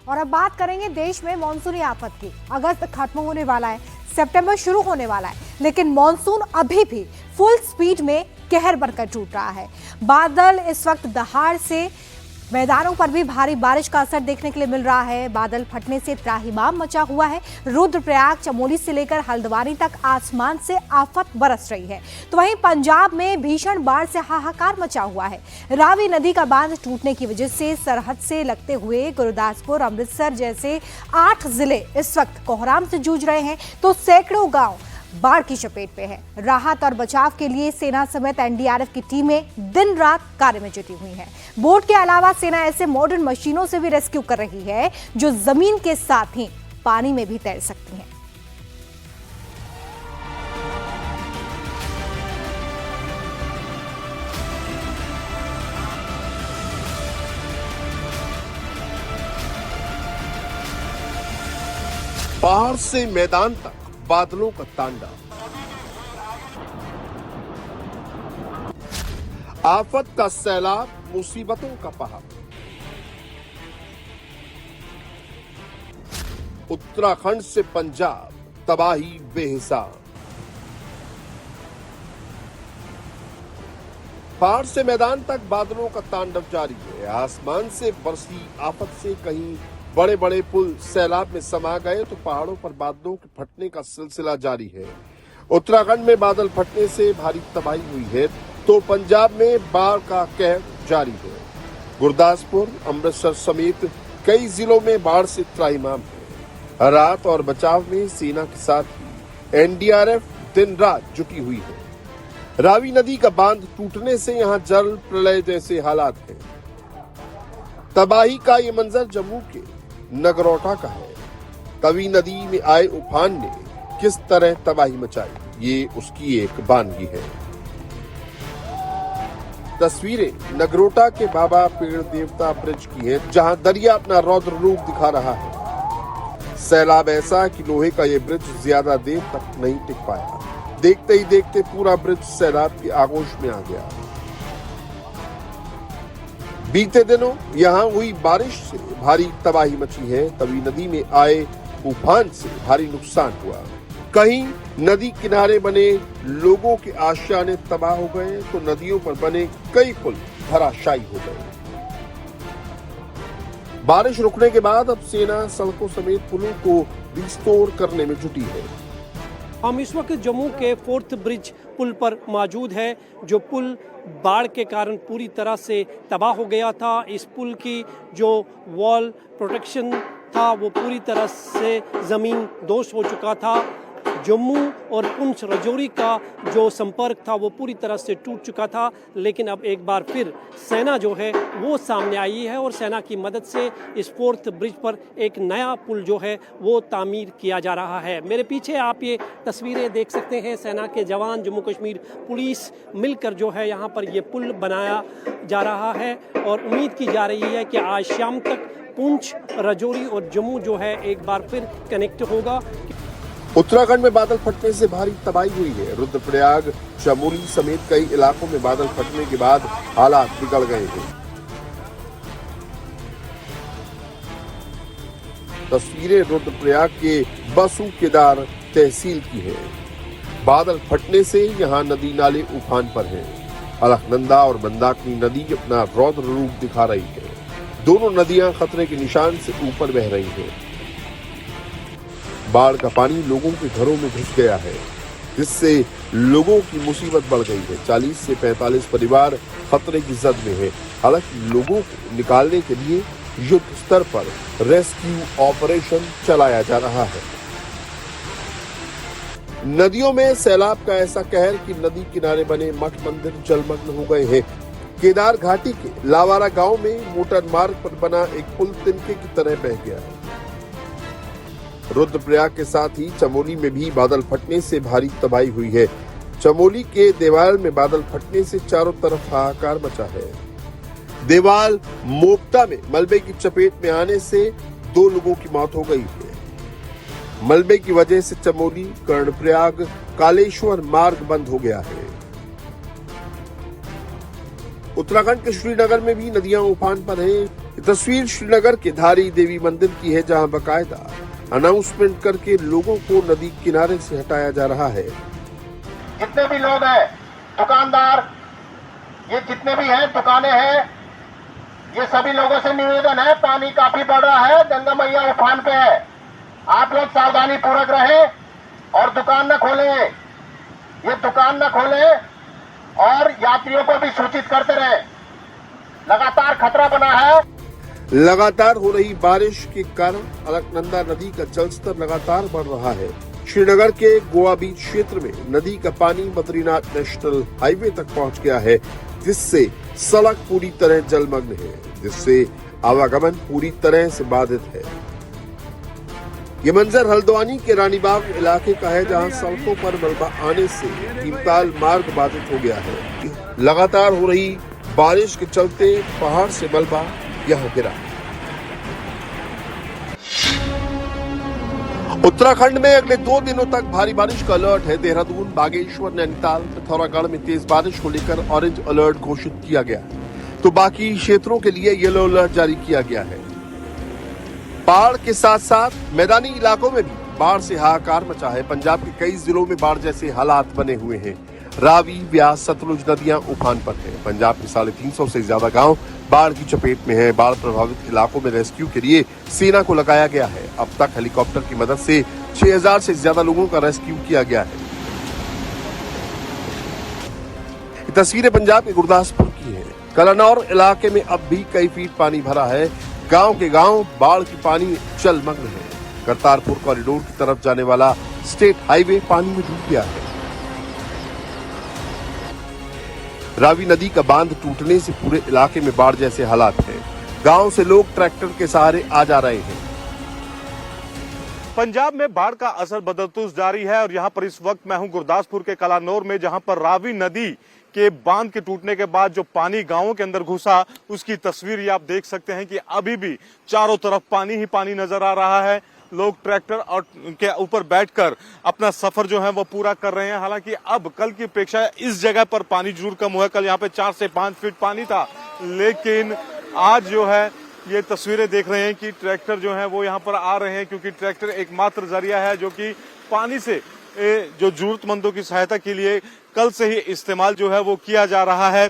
और अब बात करेंगे देश में मॉनसूनी आफत की। अगस्त खत्म होने वाला है, सितंबर शुरू होने वाला है, लेकिन मॉनसून अभी भी फुल स्पीड में कहर बनकर टूट रहा है। बादल इस वक्त दहाड़ से मैदानों पर भी भारी बारिश का असर देखने के लिए मिल रहा है। बादल फटने से त्राहिमाम मचा हुआ है। रुद्रप्रयाग, चमोली से लेकर हल्द्वानी तक आसमान से आफत बरस रही है। तो वहीं पंजाब में भीषण बाढ़ से हाहाकार मचा हुआ है। रावी नदी का बांध टूटने की वजह से सरहद से लगते हुए गुरदासपुर, अमृतसर जैसे 8 जिले इस वक्त कोहराम से जूझ रहे हैं, तो सैकड़ों गांव बाढ़ की चपेट में है। राहत और बचाव के लिए सेना समेत एनडीआरएफ की टीमें दिन रात कार्य में जुटी हुई हैं। बोट के अलावा सेना ऐसे मॉडर्न मशीनों से भी रेस्क्यू कर रही है जो जमीन के साथ ही पानी में भी तैर सकती हैं। पहाड़ से मैदान तक बादलों का तांडव, आफत का सैलाब, मुसीबतों का पहाड़। उत्तराखंड से पंजाब, तबाही बेहिसाब। पहाड़ से मैदान तक बादलों का तांडव जारी है। आसमान से बरसी आफत से कहीं बड़े बड़े पुल सैलाब में समा गए, तो पहाड़ों पर बादलों के फटने का सिलसिला जारी है। उत्तराखंड में बादल फटने से भारी तबाही हुई है, तो पंजाब में बाढ़ का कहर जारी है। गुरदासपुर, अमृतसर समेत कई जिलों में बाढ़ से त्राहिमाम है। राहत और बचाव में सेना के साथ ही एनडीआरएफ दिन रात जुटी हुई है। रावी नदी का बांध टूटने से यहां जल प्रलय जैसे हालात हैं। तबाही का ये मंजर जम्मू के नगरोटा का है। तवी नदी में आए उफान ने किस तरह तबाही मचाई, ये उसकी एक वानगी है। तस्वीरें नगरोटा के बाबा पेड़ देवता ब्रिज की हैं, जहां दरिया अपना रौद्र रूप दिखा रहा है। सैलाब ऐसा कि लोहे का ये ब्रिज ज्यादा देर तक नहीं टिक पाया। देखते ही देखते पूरा ब्रिज सैलाब की आगोश में आ गया। बीते दिनों यहां हुई बारिश से भारी तबाही मची है। तवी नदी में आए उफान से भारी नुकसान हुआ। कहीं नदी किनारे बने लोगों के आशियाने तबाह हो गए, तो नदियों पर बने कई पुल धराशायी हो गए। बारिश रुकने के बाद अब सेना सड़कों समेत पुलों को रिस्टोर करने में जुटी है। हम इस वक्त जम्मू के 4th ब्रिज पुल पर मौजूद है, जो पुल बाढ़ के कारण पूरी तरह से तबाह हो गया था। इस पुल की जो वॉल प्रोटेक्शन था वो पूरी तरह से ज़मीन दोष हो चुका था। जम्मू और पुंछ राजौरी का जो संपर्क था वो पूरी तरह से टूट चुका था। लेकिन अब एक बार फिर सेना जो है वो सामने आई है और सेना की मदद से इस 4th ब्रिज पर एक नया पुल जो है वो तामीर किया जा रहा है। मेरे पीछे आप ये तस्वीरें देख सकते हैं। सेना के जवान, जम्मू कश्मीर पुलिस मिलकर जो है यहाँ पर ये पुल बनाया जा रहा है और उम्मीद की जा रही है कि आज शाम तक पुंछ, राजौरी और जम्मू जो है एक बार फिर कनेक्ट होगा। उत्तराखंड में बादल फटने से भारी तबाही हुई है। रुद्रप्रयाग, चमोली समेत कई इलाकों में बादल फटने के बाद हालात बिगड़ गए हैं। तस्वीरें रुद्रप्रयाग के बसु केदार तहसील की है। बादल फटने से यहां नदी नाले उफान पर हैं। अलकनंदा और मंदाकिनी नदी अपना रौद्र रूप दिखा रही है। दोनों नदियां खतरे के निशान से ऊपर बह रही हैं। बाढ़ का पानी लोगों के घरों में घुस गया है, जिससे लोगों की मुसीबत बढ़ गई है। 40 से 45 परिवार खतरे की जद में है। हालांकि लोगों को निकालने के लिए युद्ध स्तर पर रेस्क्यू ऑपरेशन चलाया जा रहा है। नदियों में सैलाब का ऐसा कहर कि नदी किनारे बने मठ मंदिर जलमग्न हो गए हैं। केदार घाटी के लावारा गांव में मोटर मार्ग पर बना एक पुल तिनके की तरह बह गया है। रुद्रप्रयाग के साथ ही चमोली में भी बादल फटने से भारी तबाही हुई है। चमोली के देवाल में बादल फटने से चारों तरफ हाहाकार मचा है। देवाल मोपटा में मलबे की चपेट में आने से 2 लोगों की मौत हो गई है। मलबे की वजह से चमोली, कर्णप्रयाग, कालेश्वर मार्ग बंद हो गया है। उत्तराखंड के श्रीनगर में भी नदियां उफान पर हैं। ये तस्वीर श्रीनगर के धारी देवी मंदिर की है, जहां बाकायदा अनाउंसमेंट करके लोगों को नदी किनारे से हटाया जा रहा है। जितने भी लोग हैं, दुकानदार, ये जितने भी हैं, दुकानें हैं, ये सभी लोगों से निवेदन है, पानी काफी बढ़ रहा है, गंगा मैया उफान पे है, आप लोग सावधानी पूर्वक रहें और दुकान न खोलें, ये दुकान न खोलें और यात्रियों को भी सूचित करते रहें। लगातार खतरा बना है। लगातार हो रही बारिश के कारण अलकनंदा नदी का जलस्तर लगातार बढ़ रहा है। श्रीनगर के गोवा बीच क्षेत्र में नदी का पानी बद्रीनाथ नेशनल हाईवे तक पहुंच गया है, जिससे सड़क पूरी तरह जलमग्न है, जिससे आवागमन पूरी तरह से बाधित है। ये मंजर हल्द्वानी के रानीबाग इलाके का है, जहां सड़कों पर मलबा आने से भीमताल मार्ग बाधित हो गया है। लगातार हो रही बारिश के चलते पहाड़ से मलबा यहां गिरा। उत्तराखंड में अगले 2 दिनों तक भारी बारिश का अलर्ट है। देहरादून, बागेश्वर, नैनीताल, पिथौरागढ़ में तेज बारिश को लेकर ऑरेंज अलर्ट घोषित किया गया है, तो बाकी क्षेत्रों के लिए येलो अलर्ट जारी किया गया है। बाढ़ के साथ साथ मैदानी इलाकों में भी बाढ़ से हाहाकार मचा है। पंजाब के कई जिलों में बाढ़ जैसे हालात बने हुए हैं। रावी, व्यास, सतलुज नदियां उफान पर हैं। पंजाब के 350 से ज्यादा गांव बाढ़ की चपेट में हैं। बाढ़ प्रभावित इलाकों में रेस्क्यू के लिए सेना को लगाया गया है। अब तक हेलीकॉप्टर की मदद से 6000 से ज्यादा लोगों का रेस्क्यू किया गया है। ये तस्वीरें पंजाब के गुरदासपुर की हैं। कलानौर इलाके में अब भी कई फीट पानी भरा है। गांव के गांव बाढ़ की पानी जलमग्न है। करतारपुर कॉरिडोर की तरफ जाने वाला स्टेट हाईवे पानी में डूब गया है। रावी नदी का बांध टूटने से पूरे इलाके में बाढ़ जैसे हालात हैं। गांव से लोग ट्रैक्टर के सहारे आ जा रहे हैं। पंजाब में बाढ़ का असर बदस्तूर जारी है और यहाँ पर इस वक्त मैं हूँ गुरदासपुर के कलानौर में, जहाँ पर रावी नदी के बांध के टूटने के बाद जो पानी गांवों के अंदर घुसा, उसकी तस्वीर ये आप देख सकते हैं कि अभी भी चारों तरफ पानी ही पानी नजर आ रहा है। लोग ट्रैक्टर और के ऊपर बैठकर अपना सफर जो है वो पूरा कर रहे हैं। हालांकि अब कल की अपेक्षा इस जगह पर पानी जरूर कम हुआ है। कल यहाँ पे 4 से 5 फीट पानी था, लेकिन आज जो है ये तस्वीरें देख रहे हैं कि ट्रैक्टर जो है वो यहाँ पर आ रहे हैं, क्योंकि ट्रैक्टर एकमात्र जरिया है जो कि पानी से जो जरूरतमंदों की सहायता के लिए कल से ही इस्तेमाल जो है वो किया जा रहा है।